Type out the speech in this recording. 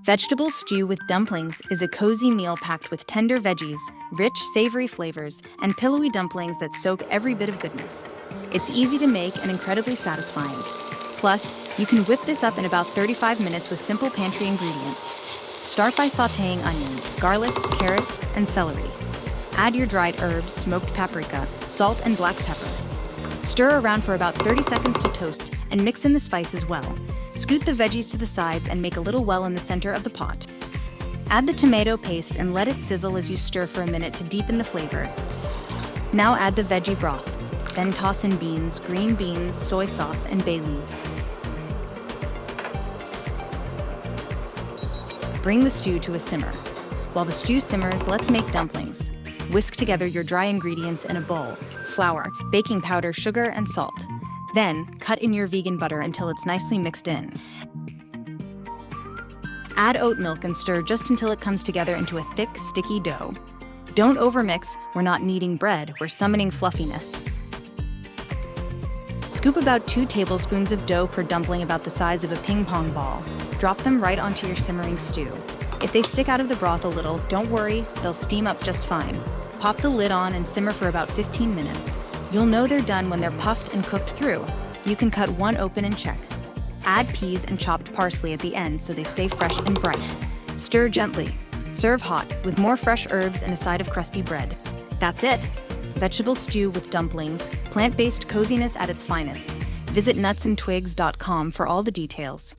Vegetable stew with dumplings is a cozy meal packed with tender veggies, rich, savory flavors, and pillowy dumplings that soak every bit of goodness. It's easy to make and incredibly satisfying. Plus, you can whip this up in about 35 minutes with simple pantry ingredients. Start by sautéing onions, garlic, carrots, and celery. Add your dried herbs, smoked paprika, salt, and black pepper. Stir around for about 30 seconds to toast and mix in the spices well. Scoot the veggies to the sides and make a little well in the center of the pot. Add the tomato paste and let it sizzle as you stir for a minute to deepen the flavor. Now add the veggie broth. Then toss in beans, green beans, soy sauce, and bay leaves. Bring the stew to a simmer. While the stew simmers, let's make dumplings. Whisk together your dry ingredients in a bowl: flour, baking powder, sugar, and salt. Then, cut in your vegan butter until it's nicely mixed in. Add oat milk and stir just until it comes together into a thick, sticky dough. Don't overmix, we're not kneading bread, we're summoning fluffiness. Scoop about 2 tablespoons of dough per dumpling about the size of a ping pong ball. Drop them right onto your simmering stew. If they stick out of the broth a little, don't worry, they'll steam up just fine. Pop the lid on and simmer for about 15 minutes. You'll know they're done when they're puffed and cooked through. You can cut one open and check. Add peas and chopped parsley at the end so they stay fresh and bright. Stir gently. Serve hot with more fresh herbs and a side of crusty bread. That's it. Vegetable stew with dumplings, plant-based coziness at its finest. Visit nutsandtwigs.com for all the details.